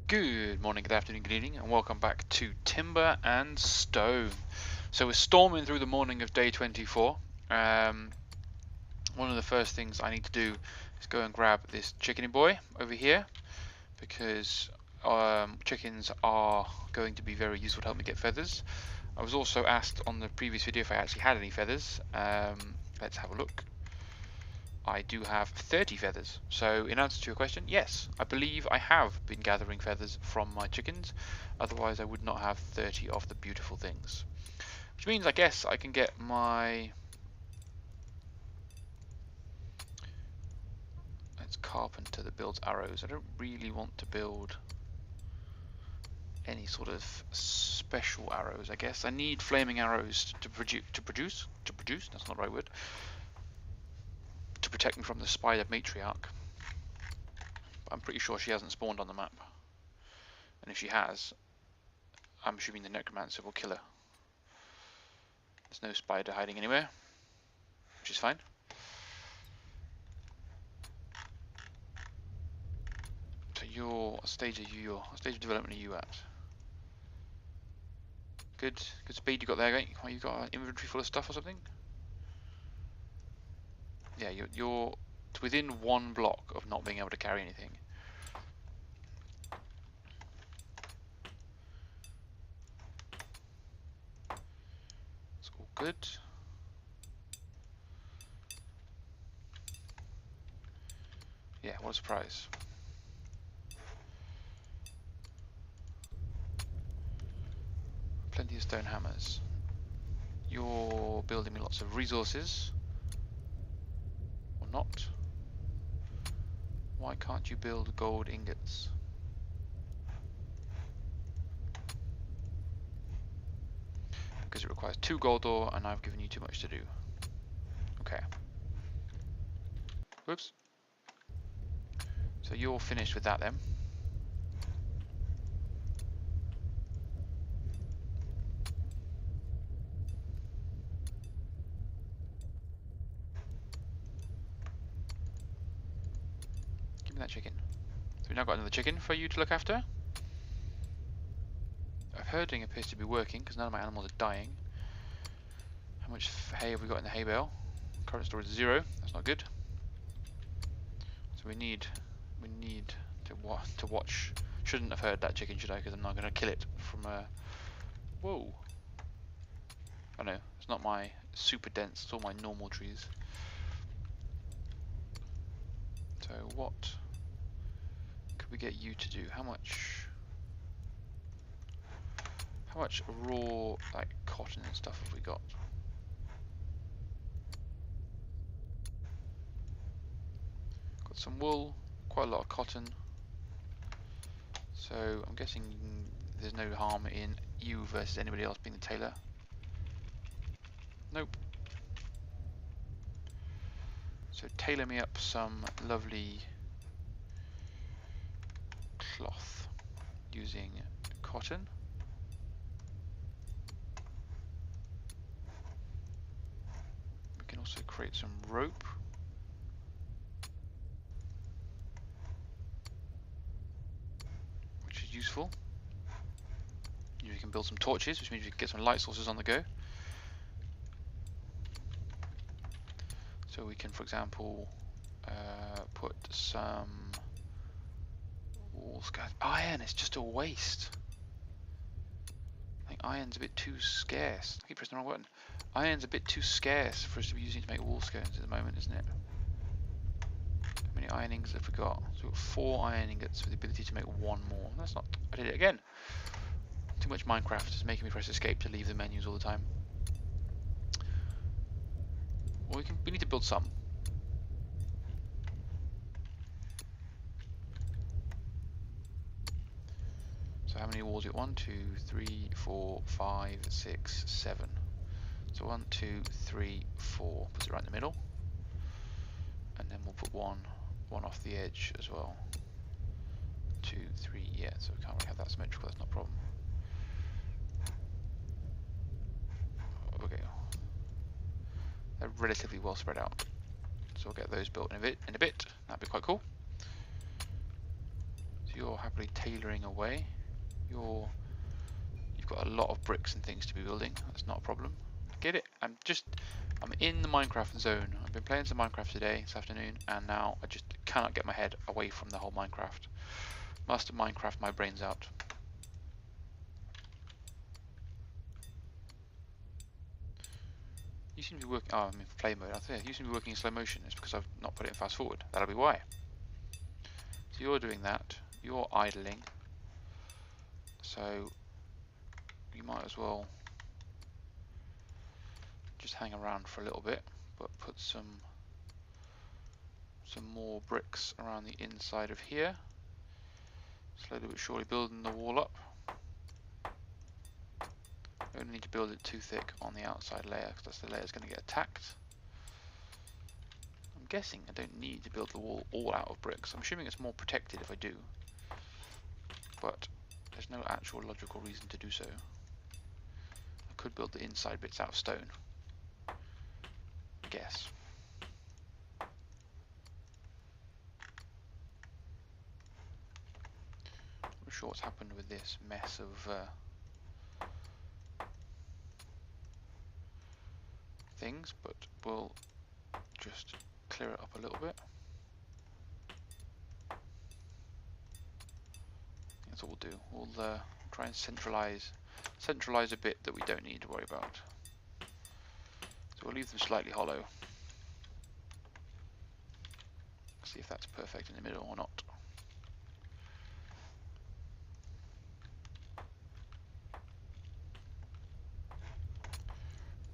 Good morning, good afternoon, good evening, and welcome back to Timber and Stone. So we're storming through the morning of day 24. One of the first things I need to do is go and grab this chickeny boy over here, because chickens are going to be very useful to help me get feathers. I was also asked on the previous video if I actually had any feathers. Let's have a look. I do have 30 feathers. So in answer to your question, yes, I believe I have been gathering feathers from my chickens. Otherwise I would not have 30 of the beautiful things. Which means I guess I can get my... It's carpenter that builds arrows. I don't really want to build any sort of special arrows, I guess. I need flaming arrows to produce, that's not the right word, to protect me from the spider matriarch. But I'm pretty sure she hasn't spawned on the map. And if she has, I'm assuming the necromancer will kill her. There's no spider hiding anywhere, which is fine. So what stage of development are you at? Good speed you got there, mate. You got an inventory full of stuff or something? Yeah, you're within one block of not being able to carry anything. It's all good. Yeah, what a surprise. Plenty of stone hammers. You're building me lots of resources. Or not. Why can't you build gold ingots? Because it requires 2 gold ore and I've given you too much to do. Okay. Whoops. So you're finished with that then. Give me that chicken. So we've now got another chicken for you to look after. Herding appears to be working because none of my animals are dying. How much hay have we got in the hay bale? Current storage is 0. That's not good. So we need to watch. Shouldn't have heard that chicken, should I? Because I'm not going to kill it from a... Whoa. Oh no, it's not my super dense, it's all my normal trees. So what could we get you to do? How much raw like cotton and stuff have we got? Got some wool, quite a lot of cotton. So I'm guessing there's no harm in you versus anybody else being the tailor. Nope. So tailor me up some lovely cloth using cotton. We can also create some rope. Which is useful. You can build some torches, which means you can get some light sources on the go. So we can, for example, put some walls. Iron is just a waste. I think iron's a bit too scarce. I keep pressing the wrong button. Iron's a bit too scarce for us to be using to make wall scones at the moment, isn't it? How many iron ingots have we got? So we've got 4 iron ingots with the ability to make 1 more. That's not... I did it again. Too much Minecraft is making me press escape to leave the menus all the time. Well, we need to build some. So how many walls do you want? 1, 2, 3, 4, 5, 6, 7. So 1, 2, 3, 4. Puts it right in the middle. And then we'll put one off the edge as well. 2, 3, yeah, so we can't really have that symmetrical, that's not a problem. Okay. They're relatively well spread out. So we'll get those built in a bit. That'd be quite cool. So you're happy happily tailoring away. You've got a lot of bricks and things to be building. That's not a problem. Get it? I'm in the Minecraft zone. I've been playing some Minecraft today, this afternoon, and now I just cannot get my head away from the whole Minecraft. Must Minecraft my brains out. You seem to be working. Oh, I'm in play mode. I think you seem to be working in slow motion. It's because I've not put it in fast forward. That'll be why. So you're doing that. You're idling. So you might as well just hang around for a little bit, but put some more bricks around the inside of here. Slowly but surely building the wall up. We only need to build it too thick on the outside layer because that's the layer that's going to get attacked. I'm guessing I don't need to build the wall all out of bricks. I'm assuming it's more protected if I do, but there's no actual logical reason to do so. I could build the inside bits out of stone, I guess. I'm not sure what's happened with this mess of things, but we'll just clear it up a little bit. That's what we'll do. We'll try and centralize a bit that we don't need to worry about. So we'll leave them slightly hollow. See if that's perfect in the middle or not.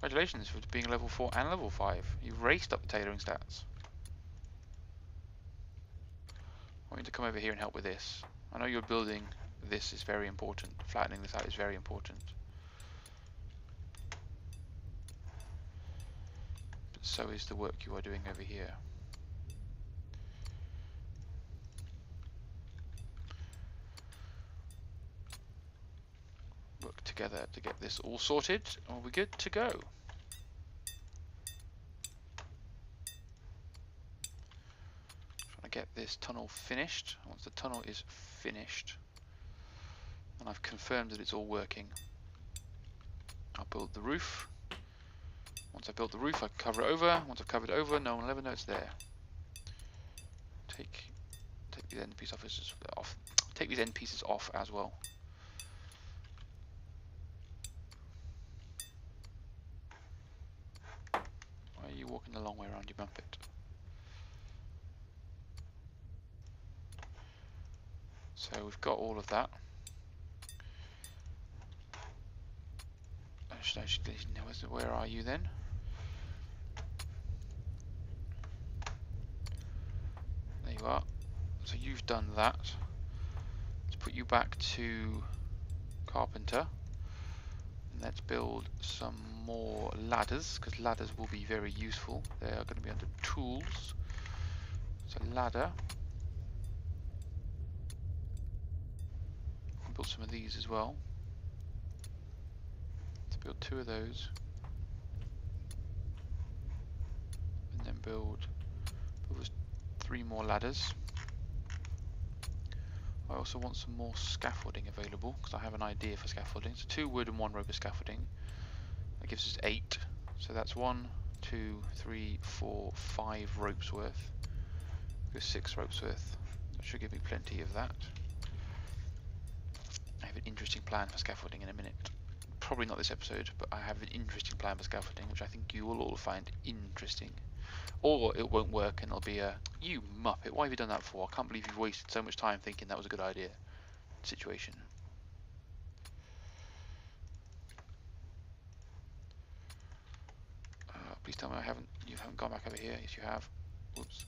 Congratulations for being level 4 and level 5. You've raced up the tailoring stats. I want you to come over here and help with this. I know you're building. This is very important. Flattening this out is very important. But so is the work you are doing over here. Work together to get this all sorted, and we'll be good to go. Trying to get this tunnel finished. Once the tunnel is finished, and I've confirmed that it's all working, I'll build the roof. Once I've built the roof, I can cover it over. Once I've covered it over, no one will ever know it's there. Take these end pieces off. Take these end pieces off as well. Why are you walking the long way around, you muppet? So we've got all of that. Where are you then? There you are. So you've done that. Let's put you back to carpenter. And let's build some more ladders, because ladders will be very useful. They are going to be under tools. So ladder. I'll build some of these as well. Let's build 2 of those. And then build 3 more ladders. I also want some more scaffolding available because I have an idea for scaffolding. So 2 wood and 1 rope of scaffolding. That gives us 8. So that's 1, 2, 3, 4, 5 ropes worth. There's 6 ropes worth. That should give me plenty of that. I have an interesting plan for scaffolding in a minute. Probably not this episode, but I have an interesting plan for scaffolding, which I think you will all find interesting. Or it won't work and it'll be a, you muppet, why have you done that for? I can't believe you've wasted so much time thinking that was a good idea situation. Please tell me you haven't gone back over here. Yes, you have. Whoops.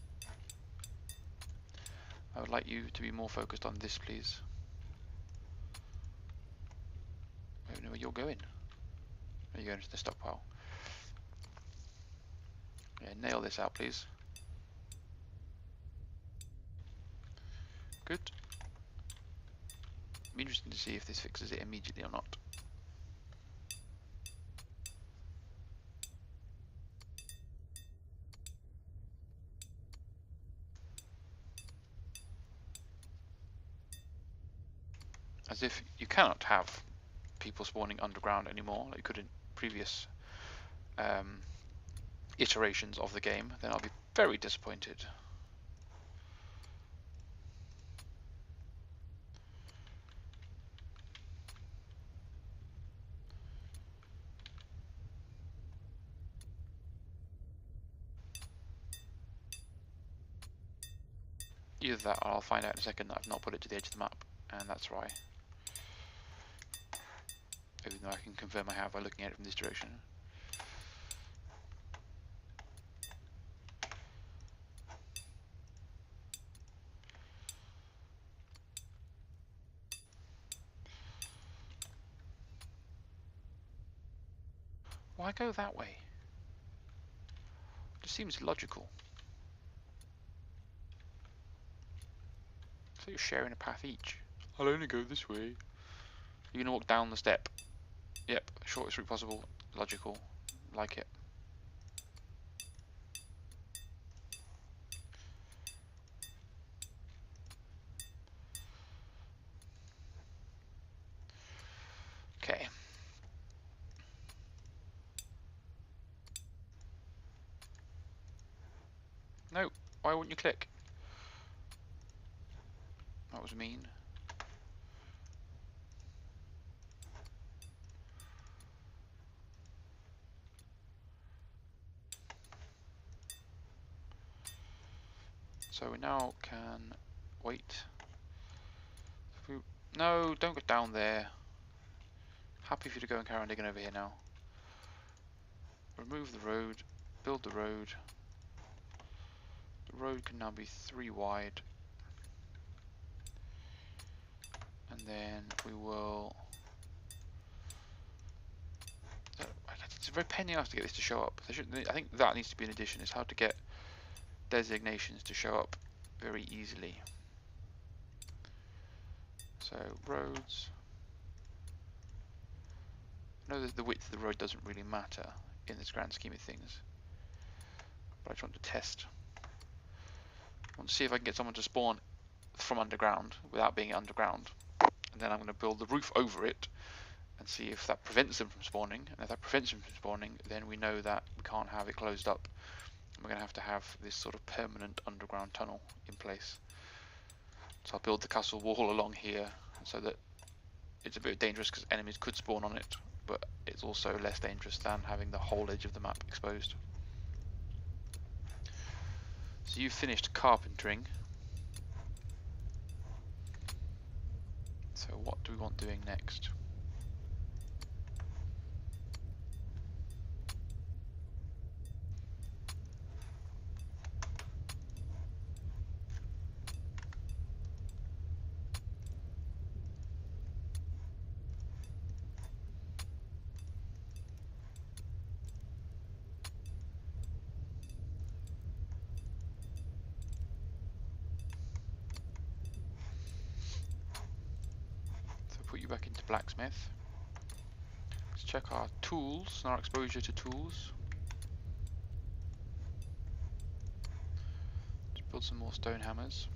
I would like you to be more focused on this, please. I don't know where you're going. Where are you going? To the stockpile? Yeah, nail this out, please. Good. It'll be interesting to see if this fixes it immediately or not. as if you cannot have people spawning underground anymore like you could in previous iterations of the game, then I'll be very disappointed. Either that or I'll find out in a second that I've not put it to the edge of the map, and that's why. Even though I can confirm I have by looking at it from this direction. Why go that way? It just seems logical. So you're sharing a path each. I'll only go this way. You're gonna walk down the step. Yep, shortest route possible. Logical. Like it. Okay. No, why wouldn't you click? That was mean. So we now can wait. No, don't go down there. Happy for you to go and carry on digging over here now. Remove the road, build the road. The road can now be 3 wide. And then we will... It's very pain in the ass to get this to show up. I think that needs to be an addition, is how to get designations to show up very easily. So, roads. I know that the width of the road doesn't really matter in this grand scheme of things. But I just want to test. I want to see if I can get someone to spawn from underground without being underground. And then I'm going to build the roof over it and see if that prevents them from spawning. And if that prevents them from spawning, then we know that we can't have it closed up. We're going to have this sort of permanent underground tunnel in place. So I'll build the castle wall along here so that it's a bit dangerous because enemies could spawn on it, but it's also less dangerous than having the whole edge of the map exposed. So you've finished carpentering. So what do we want doing next? Put you back into blacksmith. Let's check our tools and our exposure to tools. Let's build some more stone hammers.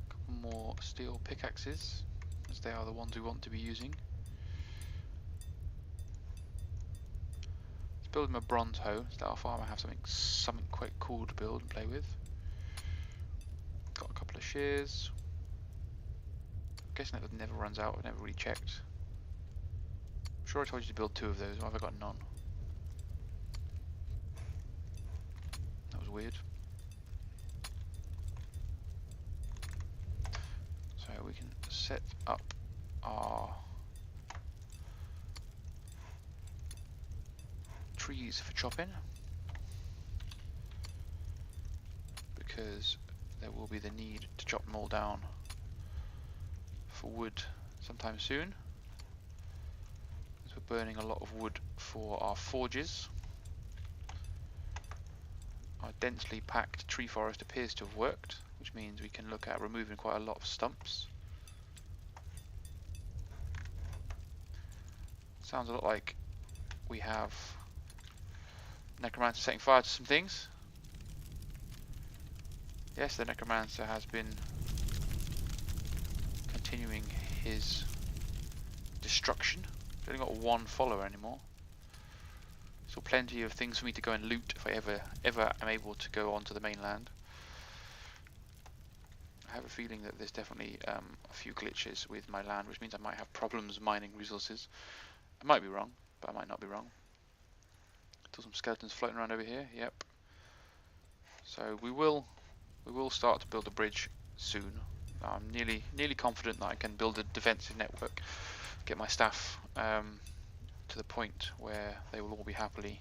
A couple more steel pickaxes, as they are the ones we want to be using. Build him a bronze hoe, so that our farmer have something quite cool to build and play with. Got a couple of shears. I'm guessing that never runs out, I've never really checked. I'm sure I told you to build 2 of those, why have I got none? That was weird. So we can set up our trees for chopping, because there will be the need to chop them all down for wood sometime soon, as we're burning a lot of wood for our forges. Our densely packed tree forest appears to have worked, which means we can look at removing quite a lot of stumps. Sounds a lot like we have Necromancer setting fire to some things. Yes, the Necromancer has been continuing his destruction. He's only got one follower anymore. So plenty of things for me to go and loot if I ever am able to go onto the mainland. I have a feeling that there's definitely a few glitches with my land, which means I might have problems mining resources. I might be wrong, but I might not be wrong. Still some skeletons floating around over here. Yep. So we will start to build a bridge soon. I'm nearly confident that I can build a defensive network, get my staff to the point where they will all be happily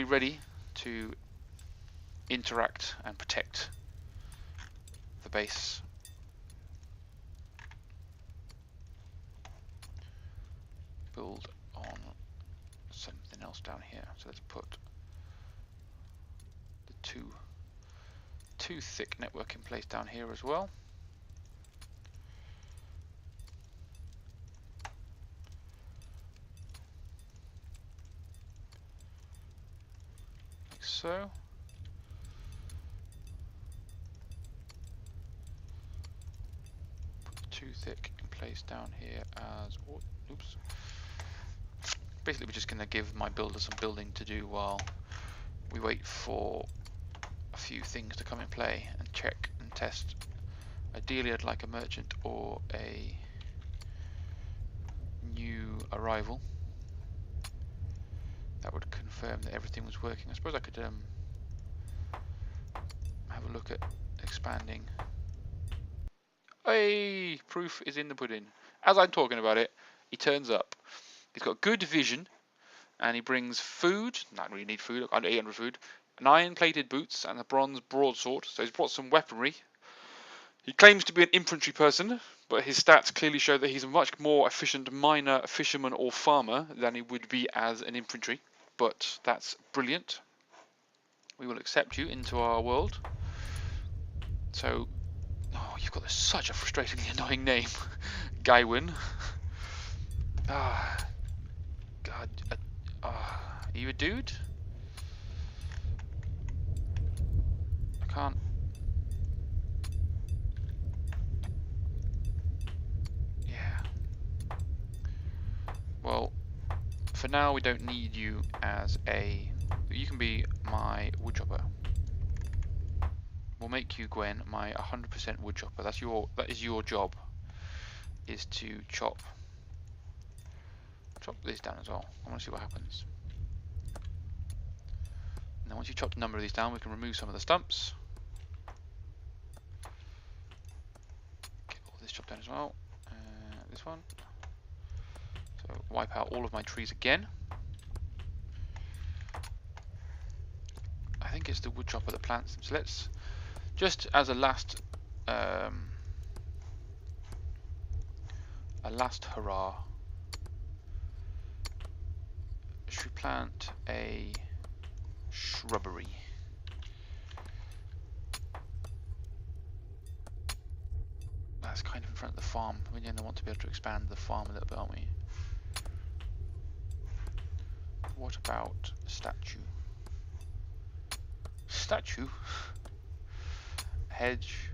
ready to interact and protect the base. Build on something else down here. So let's put the two thick network in place down here as well. Like so. Put the two thick in place down here as well. Oops. Basically, we're just going to give my builder some building to do while we wait for a few things to come in play and check and test. Ideally, I'd like a merchant or a new arrival. That would confirm that everything was working. I suppose I could have a look at expanding. Hey, proof is in the pudding. As I'm talking about it, he turns up. He's got good vision, and he brings food. Not really need food. I've got 800 food. An iron-plated boots and a bronze broadsword. So he's brought some weaponry. He claims to be an infantry person, but his stats clearly show that he's a much more efficient miner, fisherman, or farmer than he would be as an infantry. But that's brilliant. We will accept you into our world. So, oh, you've got such a frustratingly annoying name, Gaywin. Ah, God. Are you a dude? I can't. Yeah. Well, for now we don't need you as a. You can be my woodchopper. We'll make you, Gwen, my 100% woodchopper. That is your job. Is to chop this down as well. I want to see what happens. And then once you chop the number of these down, we can remove some of the stumps. Get all this chopped down as well. This one. So wipe out all of my trees again. I think it's the wood chopper that plants them. So let's, just as a last hurrah, should we plant a shrubbery? That's kind of in front of the farm. We're going to want to be able to expand the farm a little bit, aren't we? What about statue? Statue? Hedge?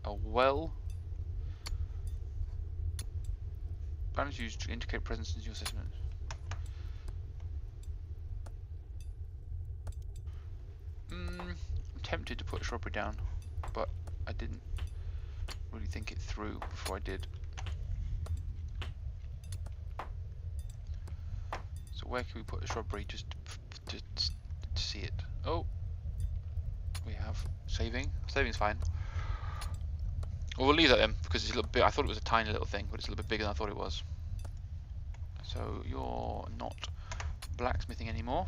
A well? Plans used to indicate presence in your assessment. I'm tempted to put a shrubbery down, but I didn't really think it through before I did. So where can we put a shrubbery just to see it? Oh, we have saving. Saving's fine. Well, we'll leave that then because it's a little bit. I thought it was a tiny little thing, but it's a little bit bigger than I thought it was. So you're not blacksmithing anymore.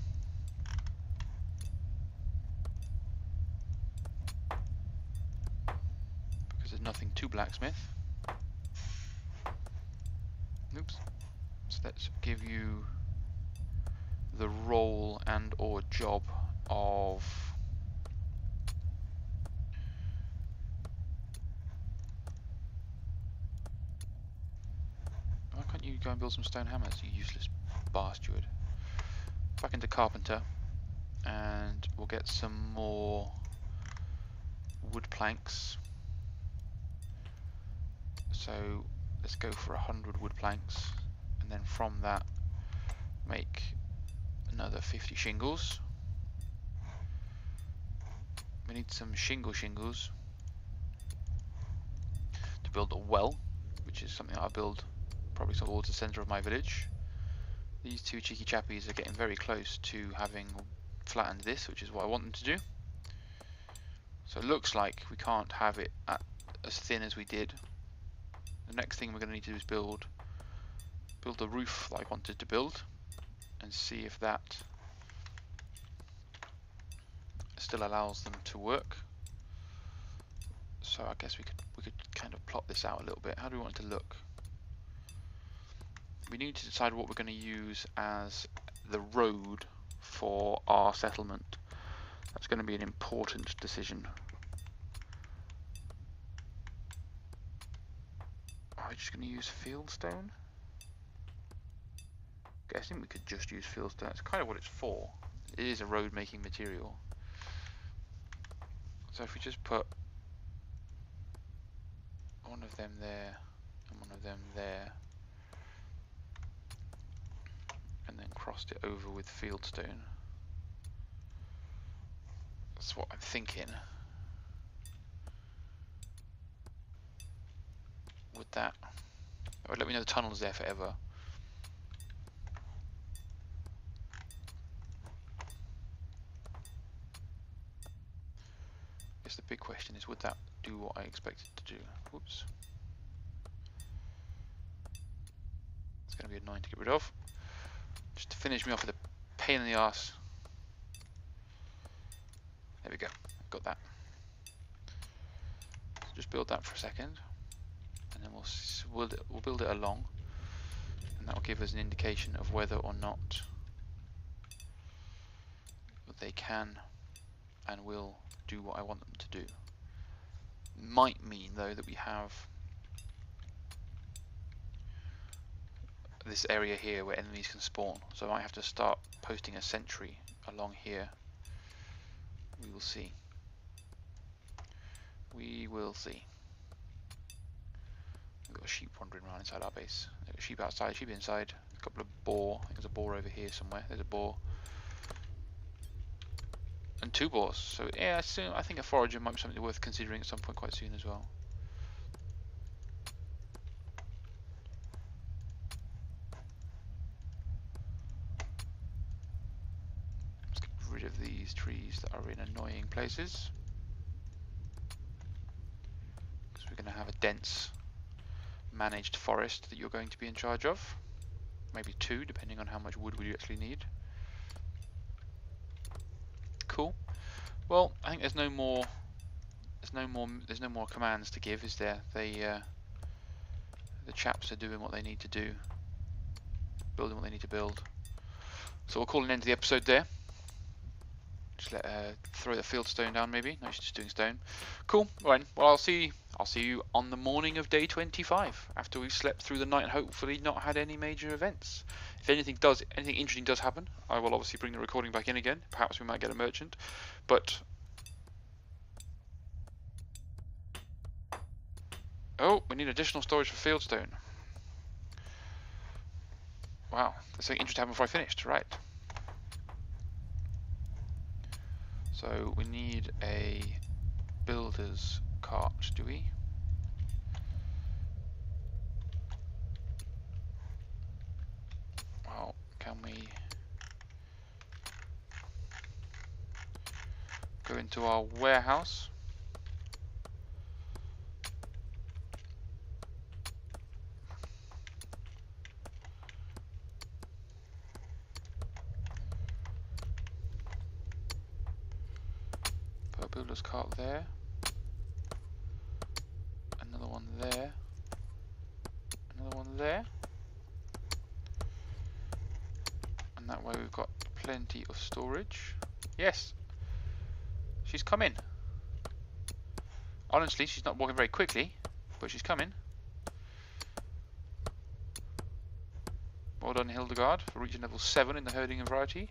Because there's nothing to blacksmith. Oops. So let's give you the role and or job of why can't you go and build some stone hammers, you useless bastard? Back into carpenter. and we'll get some more wood planks. So let's go for 100 wood planks, and then from that make another 50 shingles. We need some shingles to build a well, which is something that I'll build probably towards the center of my village. These two cheeky chappies are getting very close to having flattened this, which is what I want them to do. So it looks like we can't have it as thin as we did. The next thing we're going to need to do is build the roof that I wanted to build, and see if that still allows them to work. So I guess we could kind of plot this out a little bit. How do we want it to look? We need to decide what we're going to use as the road for our settlement. That's going to be an important decision. Are we just going to use fieldstone? Guessing we could just use fieldstone. That's kind of what it's for. It is a road making material. So if we just put one of them there and one of them there, and then crossed it over with fieldstone. That's what I'm thinking. Would that... Oh, let me know the tunnel's there forever. I guess the big question is, would that do what I expect it to do? Whoops. It's going to be annoying to get rid of. Just to finish me off with a pain in the arse. There we go, got that. So just build that for a second, and then we'll build it along, and that will give us an indication of whether or not they can and will do what I want them to do. Might mean though that we have this area here where enemies can spawn, so I might have to start posting a sentry along here. We will see. We will see. We've got a sheep wandering around inside our base. There's a sheep outside, a sheep inside, a couple of boar. I think there's a boar over here somewhere. There's a boar. And 2 boars. So yeah, soon, I think a forager might be something worth considering at some point quite soon as well. Let's get rid of these trees that are in annoying places, because we're going to have a dense managed forest that you're going to be in charge of. Maybe 2, depending on how much wood we actually need. Cool. Well, I think there's no more commands to give, is there? The chaps are doing what they need to do, building what they need to build. So we'll call an end to the episode there. Just throw the fieldstone down, maybe. No, she's just doing stone. Cool. Right. Well, I'll see you on the morning of day 25, after we've slept through the night and hopefully not had any major events. If anything interesting does happen, I will obviously bring the recording back in again. Perhaps we might get a merchant, but oh, we need additional storage for fieldstone. Wow, there's something interesting happened before I finished. Right. So we need a builder's cart, do we? Well, can we go into our warehouse? Put a builder's cart there. Another one there. Another one there. And that way we've got plenty of storage. Yes, she's coming. Honestly, she's not walking very quickly, but she's coming. Well done, Hildegard, for reaching level 7 in the herding and variety.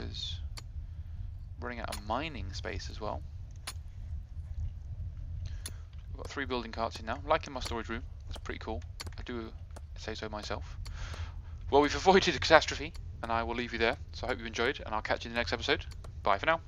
because running out of mining space as well. We've got 3 building carts in now. Liking my storage room. It's pretty cool. I do say so myself. Well, we've avoided a catastrophe, and I will leave you there. So I hope you enjoyed, and I'll catch you in the next episode. Bye for now.